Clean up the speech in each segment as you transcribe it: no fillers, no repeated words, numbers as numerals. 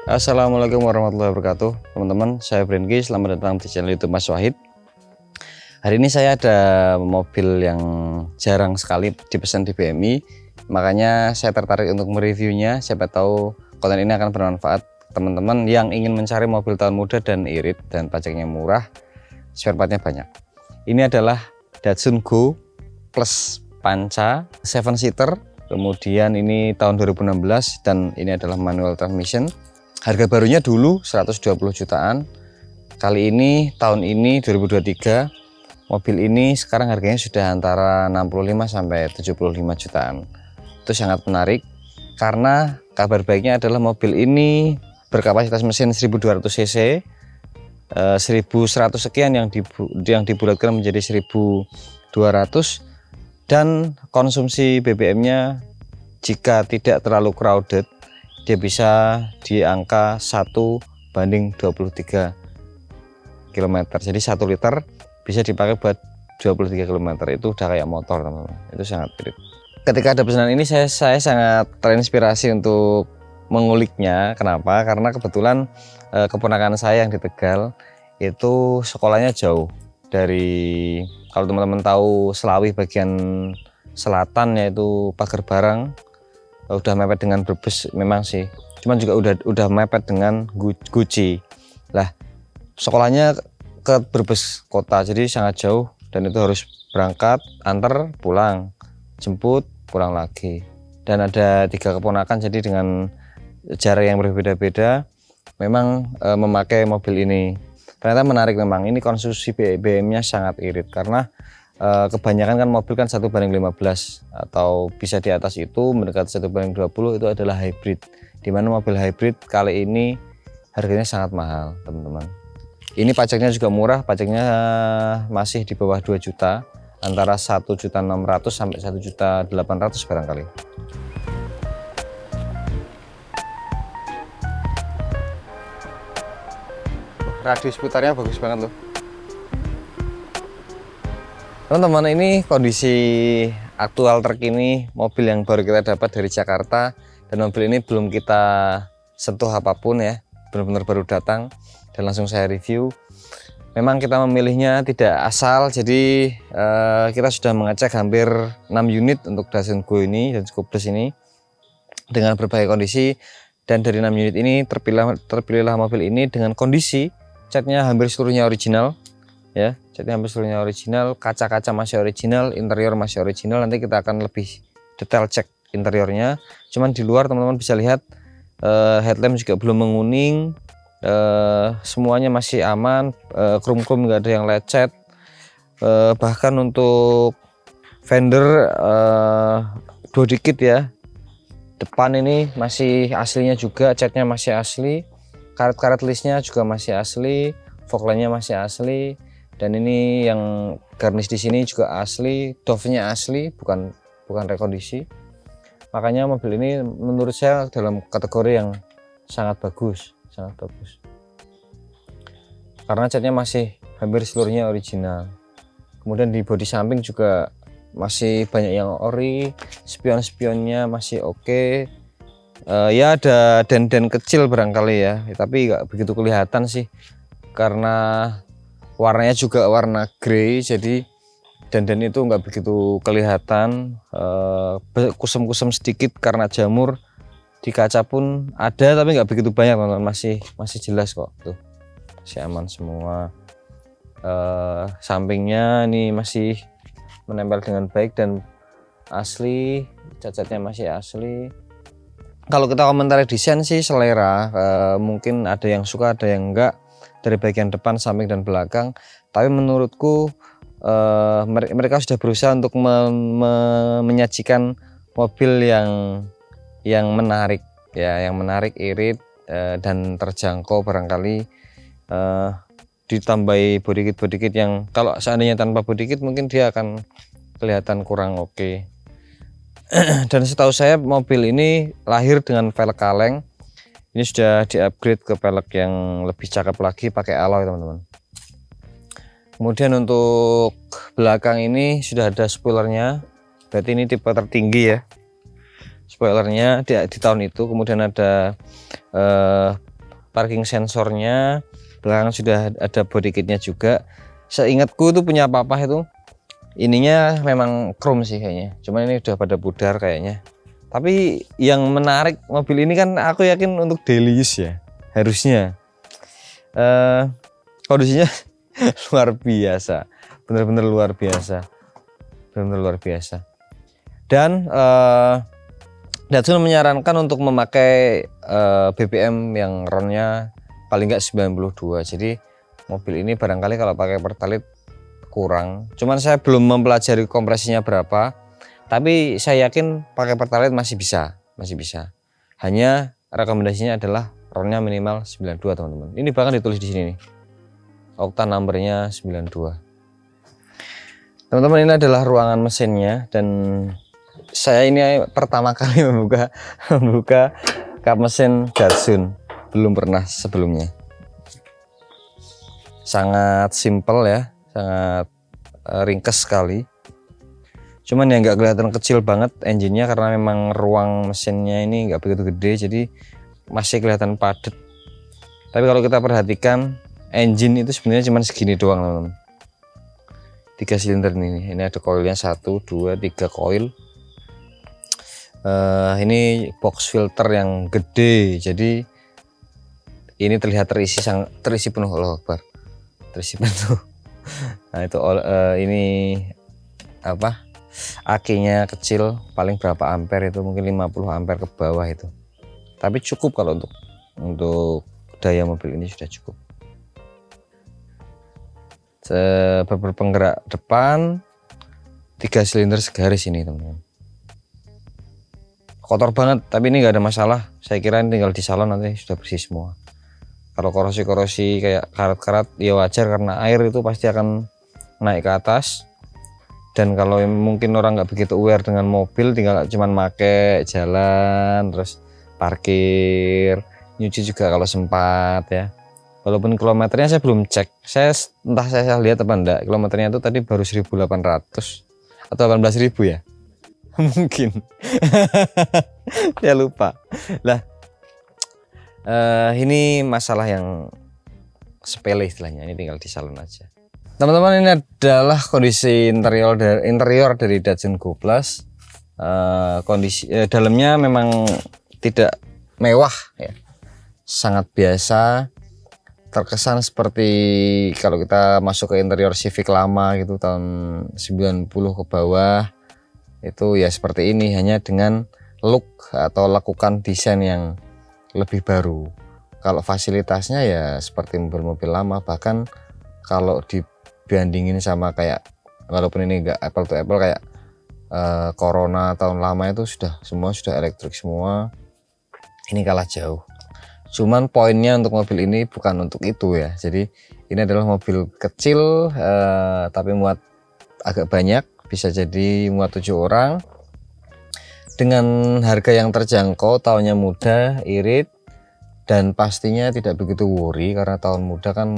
Assalamualaikum warahmatullahi wabarakatuh, teman-teman. Saya Brenki, selamat datang di channel YouTube Mas Wahid. Hari ini saya ada mobil yang jarang sekali dipesan di BMI, makanya saya tertarik untuk mereviewnya. Siapa tahu konten ini akan bermanfaat teman-teman yang ingin mencari mobil tahun muda dan irit dan pajaknya murah, spare partnya banyak. Ini adalah Datsun Go Plus Panca 7-seater, kemudian ini tahun 2016 dan ini adalah manual transmission. Harga barunya dulu 120 jutaan. Kali ini tahun ini 2023 mobil ini sekarang harganya sudah antara 65 sampai 75 jutaan. Itu sangat menarik karena kabar baiknya adalah mobil ini berkapasitas mesin 1200 cc, 1100 sekian yang dibulatkan menjadi 1200, dan konsumsi BBM-nya jika tidak terlalu crowded dia bisa di angka 1/23 km. Jadi 1 liter bisa dipakai buat 23 km. Itu udah kayak motor, teman-teman. Itu sangat irit. Ketika ada pesanan ini saya sangat terinspirasi untuk menguliknya. Kenapa? Karena kebetulan keponakan saya yang di Tegal itu sekolahnya jauh dari, kalau teman-teman tahu Selawi bagian selatan, yaitu Pager Barang. Udah mepet dengan Brebes memang sih, cuman juga udah mepet dengan Guci. Lah, sekolahnya ke Brebes kota, jadi sangat jauh dan itu harus berangkat, antar, pulang, jemput, pulang lagi. Dan ada 3 keponakan, jadi dengan jarak yang berbeda-beda memang memakai mobil ini. Ternyata menarik memang, ini konsumsi BBM-nya sangat irit karena kebanyakan kan mobil kan 1/15 atau bisa di atas itu, mendekati 1/20 itu adalah hybrid, dimana mobil hybrid kali ini harganya sangat mahal, teman-teman. Ini pajaknya juga murah, pajaknya masih di bawah 2 juta, antara 1.600.000 sampai 1.800.000 barangkali. Radius putarnya bagus banget loh, teman-teman. Ini kondisi aktual terkini mobil yang baru kita dapat dari Jakarta, dan mobil ini belum kita sentuh apapun ya, benar-benar baru datang dan langsung saya review. Memang kita memilihnya tidak asal, jadi kita sudah mengecek hampir 6 unit untuk Datsun Go ini dan Go Plus ini dengan berbagai kondisi, dan dari 6 unit ini terpilihlah mobil ini dengan kondisi catnya hampir seluruhnya original ya. Jadi hampir seluruhnya original, kaca-kaca masih original, interior masih original. Nanti kita akan lebih detail cek interiornya. Cuman di luar teman-teman bisa lihat headlamp juga belum menguning, semuanya masih aman, krum-krum nggak ada yang lecet. Bahkan untuk fender dikit ya, depan ini masih aslinya juga, catnya masih asli, karet-karet listnya juga masih asli, fog lamp-nya masih asli. Dan ini yang garnish di sini juga asli, dove-nya asli, bukan rekondisi. Makanya mobil ini menurut saya dalam kategori yang sangat bagus. Karena catnya masih hampir seluruhnya original. Kemudian di bodi samping juga masih banyak yang ori, spion-spionnya masih oke. Ya ada den-den kecil barangkali ya, tapi nggak begitu kelihatan sih karena warnanya juga warna grey, jadi dan itu nggak begitu kelihatan. Kusem-kusem sedikit karena jamur di kaca pun ada, tapi nggak begitu banyak, teman-teman. Masih jelas kok, tuh masih aman semua. Sampingnya ini masih menempel dengan baik dan asli, cat-catnya masih asli. Kalau kita komentari desain sih selera, mungkin ada yang suka ada yang enggak dari bagian depan, samping dan belakang. Tapi menurutku mereka sudah berusaha untuk menyajikan mobil yang menarik ya, yang menarik, irit, dan terjangkau barangkali. Ditambahi body kit yang kalau seandainya tanpa body kit mungkin dia akan kelihatan kurang oke. Dan setahu saya mobil ini lahir dengan velg kaleng. Ini sudah di-upgrade ke velg yang lebih cakep lagi, pakai alloy, teman-teman. Kemudian untuk belakang ini sudah ada spoilernya, berarti ini tipe tertinggi ya spoilernya di tahun itu. Kemudian ada parking sensornya, belakang sudah ada body kitnya juga. Seingatku itu punya papa itu ininya memang chrome sih kayaknya, cuman ini udah pada pudar kayaknya. Tapi yang menarik mobil ini kan aku yakin untuk daily use ya, harusnya kondisinya luar biasa, bener-bener luar biasa, bener-bener luar biasa. Dan Datsun menyarankan untuk memakai BBM yang RON-nya paling nggak 92. Jadi mobil ini barangkali kalau pakai Pertalite kurang. Cuman saya belum mempelajari kompresinya berapa. Tapi saya yakin pakai Pertalite masih bisa. Hanya rekomendasinya adalah RON-nya minimal 92 teman-teman. Ini bahkan ditulis di sini nih. Oktan numbernya 92. Teman-teman, ini adalah ruangan mesinnya dan saya ini pertama kali membuka kap mesin Datsun, belum pernah sebelumnya. Sangat simpel ya, sangat ringkes sekali. Cuman ya nggak kelihatan kecil banget engine-nya karena memang ruang mesinnya ini nggak begitu gede, jadi masih kelihatan padat. Tapi kalau kita perhatikan engine itu sebenarnya cuma segini doang teman-teman. 3 silinder ini ada koilnya 1, 2, 3 koil. Ini box filter yang gede, jadi ini terlihat terisi penuh. Allahu Akbar, terisi penuh. Nah itu ini apa, akinya kecil, paling berapa ampere itu, mungkin 50 ampere ke bawah itu, tapi cukup kalau untuk daya mobil ini sudah cukup. Bumper penggerak depan 3 silinder segaris ini teman-teman. Kotor banget, tapi ini nggak ada masalah. Saya kira ini tinggal di salon nanti sudah bersih semua. Kalau korosi kayak karat-karat ya wajar, karena air itu pasti akan naik ke atas. Dan kalau mungkin orang nggak begitu aware dengan mobil, tinggal cuman make jalan, terus parkir, nyuci juga kalau sempat ya. Walaupun kilometernya saya belum cek, entah saya lihat apa enggak, kilometernya itu tadi baru 1.800 atau 18.000 ya. Mungkin ya lupa lah. Ini masalah yang sepele istilahnya, ini tinggal di salon aja teman-teman. Ini adalah kondisi interior dari Datsun Go Plus. Kondisi dalamnya memang tidak mewah ya, sangat biasa, terkesan seperti kalau kita masuk ke interior Civic lama gitu tahun 90 ke bawah. Itu ya seperti ini, hanya dengan look atau lakukan desain yang lebih baru. Kalau fasilitasnya ya seperti mobil-mobil lama, bahkan kalau dibandingin sama kayak, walaupun ini enggak apple to apple kayak Corona tahun lama itu semua sudah elektrik semua, ini kalah jauh. Cuman poinnya untuk mobil ini bukan untuk itu ya. Jadi ini adalah mobil kecil tapi muat agak banyak, bisa jadi muat 7 orang dengan harga yang terjangkau, tahunnya muda, irit, dan pastinya tidak begitu worry karena tahun muda kan,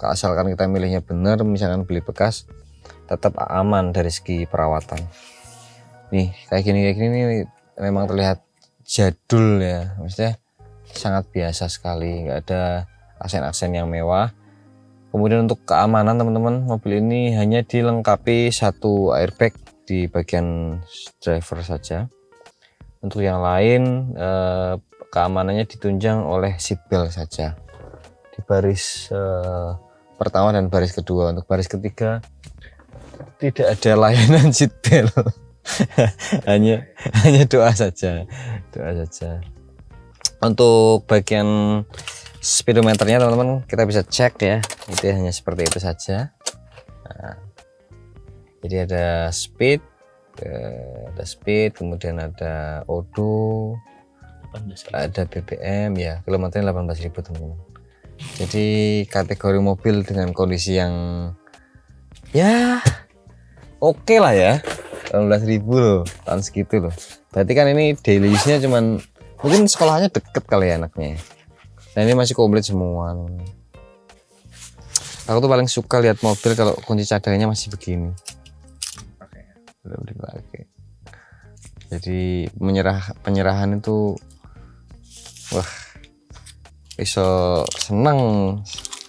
asalkan kita milihnya benar, misalkan beli bekas, tetap aman dari segi perawatan. Nih kayak gini nih memang terlihat jadul ya, maksudnya sangat biasa sekali, nggak ada aksen-aksen yang mewah. Kemudian untuk keamanan teman-teman, mobil ini hanya dilengkapi 1 airbag di bagian driver saja. Untuk yang lain keamanannya ditunjang oleh seatbelt saja di baris pertama dan baris kedua. Untuk baris ketiga tidak ada layanan seatbelt. hanya doa saja. Untuk bagian speedometernya teman-teman kita bisa cek ya, itu hanya seperti itu saja. Nah, jadi ada speed, kemudian ada odo, ada BBM ya, kilometernya 18.000 teman-teman. Jadi kategori mobil dengan kondisi yang ya oke lah ya, 18.000 loh, tahun segitu loh. Berarti kan ini daily use-nya cuman mungkin sekolahnya deket kali ya anaknya. Nah ini masih komplit semua. Aku tuh paling suka lihat mobil kalau kunci cadangannya masih begini. Belum dipakai. Jadi penyerahan itu wah iso seneng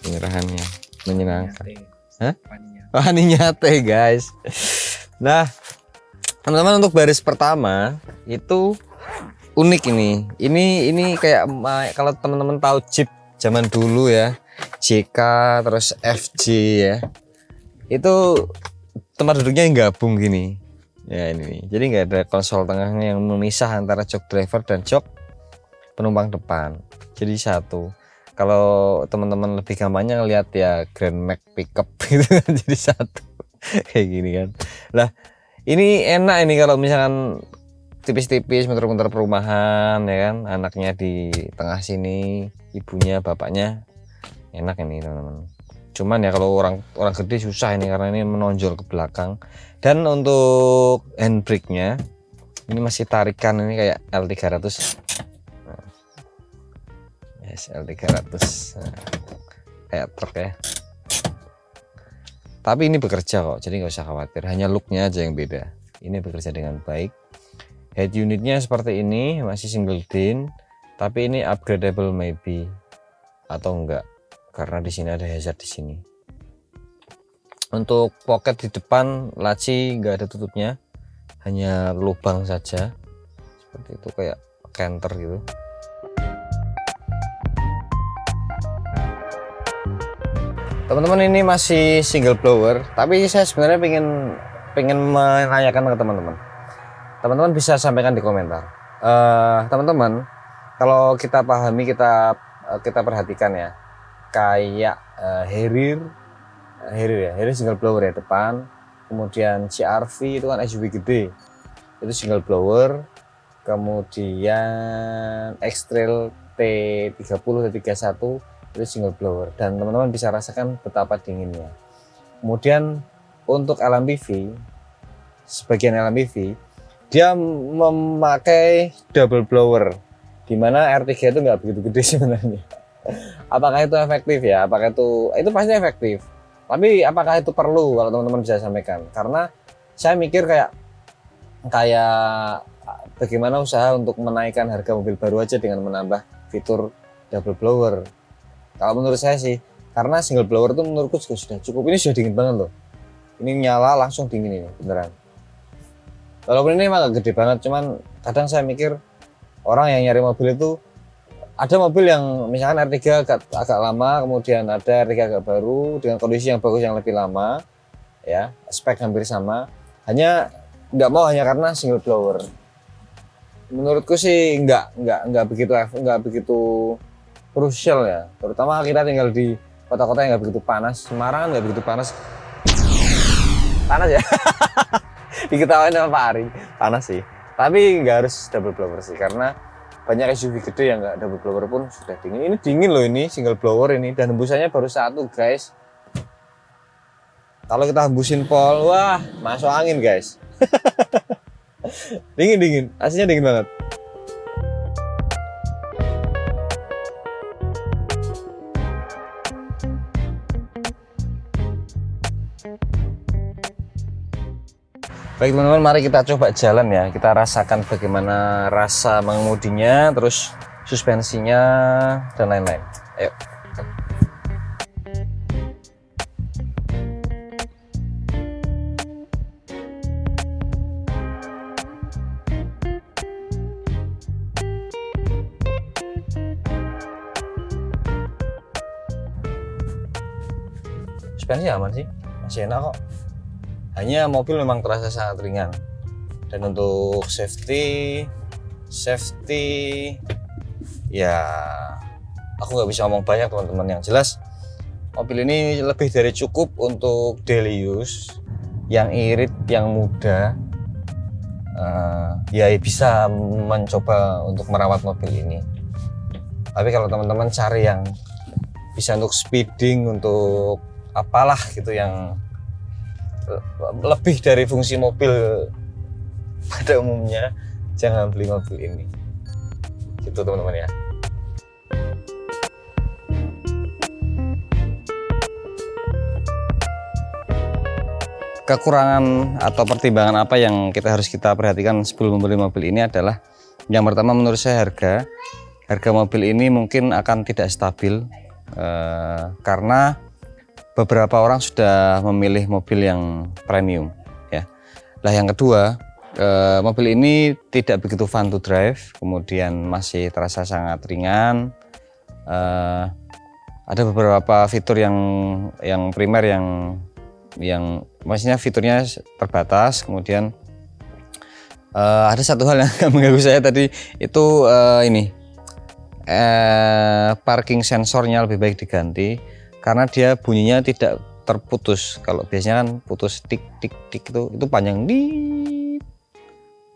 penyerahannya, menyenangkan. Hah? Wani nyate guys. Nah teman-teman, untuk baris pertama itu unik ini kayak kalau teman-teman tahu Jeep zaman dulu ya, JK terus FJ ya, itu tempat duduknya yang gabung gini ya ini, jadi nggak ada konsol tengahnya yang memisah antara jok driver dan jok penumpang depan, jadi satu. Kalau teman-teman lebih gampangnya ngelihat ya Grand Max pickup gitu kan, jadi satu kayak gini kan. Lah ini enak ini kalau misalkan tipis-tipis muter-muter perumahan ya kan, anaknya di tengah sini, ibunya bapaknya, enak ini teman-teman. Cuman ya kalau orang gede susah ini karena ini menonjol ke belakang. Dan untuk handbrake-nya ini masih tarikan, ini kayak L300. Nah, yes, L300. Nah, kayak truk ya. Tapi ini bekerja kok, jadi nggak usah khawatir. Hanya looknya aja yang beda. Ini bekerja dengan baik. Head unitnya seperti ini, masih single din, tapi ini upgradable maybe atau enggak, karena di sini ada hazard di sini. Untuk pocket di depan laci nggak ada tutupnya, hanya lubang saja seperti itu, kayak canter gitu. Teman-teman, ini masih single blower, tapi saya sebenarnya pengen menanyakan ke teman-teman. Teman-teman bisa sampaikan di komentar. Teman-teman, kalau kita pahami, kita perhatikan ya, kayak Harrier single blower ya depan, kemudian CR-V itu kan SUV gede, itu single blower, kemudian X-Trail T30 T31 itu single blower, dan teman-teman bisa rasakan betapa dinginnya. Kemudian untuk LMPV, sebagian LMPV dia memakai double blower, dimana R3 itu nggak begitu gede sebenarnya. Apakah itu efektif ya? Apakah itu pasti efektif. Tapi apakah itu perlu? Kalau teman-teman bisa sampaikan. Karena saya mikir kayak bagaimana usaha untuk menaikkan harga mobil baru aja dengan menambah fitur double blower. Kalau menurut saya sih, karena single blower itu menurutku sudah cukup. Ini sudah dingin banget loh. Ini nyala langsung dingin ini beneran. Walaupun ini emang gak gede banget, cuman kadang saya mikir orang yang nyari mobil itu, ada mobil yang misalkan R3 agak lama, kemudian ada R3 agak baru dengan kondisi yang bagus yang lebih lama ya, spek hampir sama, hanya nggak mau hanya karena single blower. Menurutku sih nggak begitu krusial ya, terutama kita tinggal di kota-kota yang nggak begitu panas. Semarang nggak begitu panas ya. Diketawain sama Pak Ari, panas sih, tapi nggak harus double blower sih, karena banyak SUV gede yang nggak double blower pun sudah dingin. Ini dingin loh, ini single blower ini, dan hembusannya baru satu guys. Kalau kita hembusin pol, wah masuk angin guys. dingin, aslinya dingin banget. Baik teman-teman, mari kita coba jalan ya, kita rasakan bagaimana rasa mengemudinya, terus suspensinya dan lain-lain. Ayo. Suspensi aman sih, masih enak kok. Hanya mobil memang terasa sangat ringan. Dan untuk safety ya aku nggak bisa ngomong banyak teman-teman. Yang jelas mobil ini lebih dari cukup untuk daily use. Yang irit, yang muda ya bisa mencoba untuk merawat mobil ini. Tapi kalau teman-teman cari yang bisa untuk speeding, untuk apalah gitu, yang lebih dari fungsi mobil pada umumnya, jangan beli mobil ini gitu teman-teman ya. Kekurangan atau pertimbangan apa yang harus kita perhatikan sebelum membeli mobil ini adalah, yang pertama menurut saya harga harga mobil ini mungkin akan tidak stabil karena beberapa orang sudah memilih mobil yang premium ya. Nah yang kedua, mobil ini tidak begitu fun to drive, kemudian masih terasa sangat ringan. Ada beberapa fitur yang primer yang maksudnya fiturnya terbatas. Kemudian ada satu hal yang mengganggu saya tadi itu ini parking sensornya lebih baik diganti karena dia bunyinya tidak terputus. Kalau biasanya kan putus tik tik tik itu panjang di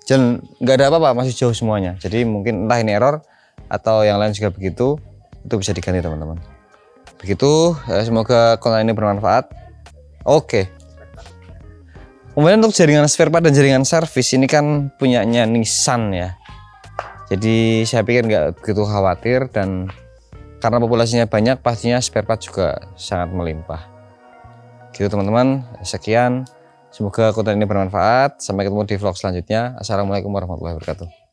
dan nggak ada apa-apa, masih jauh semuanya. Jadi mungkin entah ini error atau yang lain juga begitu, itu bisa diganti teman-teman. Begitu, semoga konten ini bermanfaat. Oke. Kemudian untuk jaringan spare part dan jaringan servis ini kan punyanya Nissan ya. Jadi saya pikir nggak begitu khawatir, dan karena populasinya banyak pastinya spare part juga sangat melimpah. Gitu teman-teman, sekian. Semoga konten ini bermanfaat. Sampai ketemu di vlog selanjutnya. Assalamualaikum warahmatullahi wabarakatuh.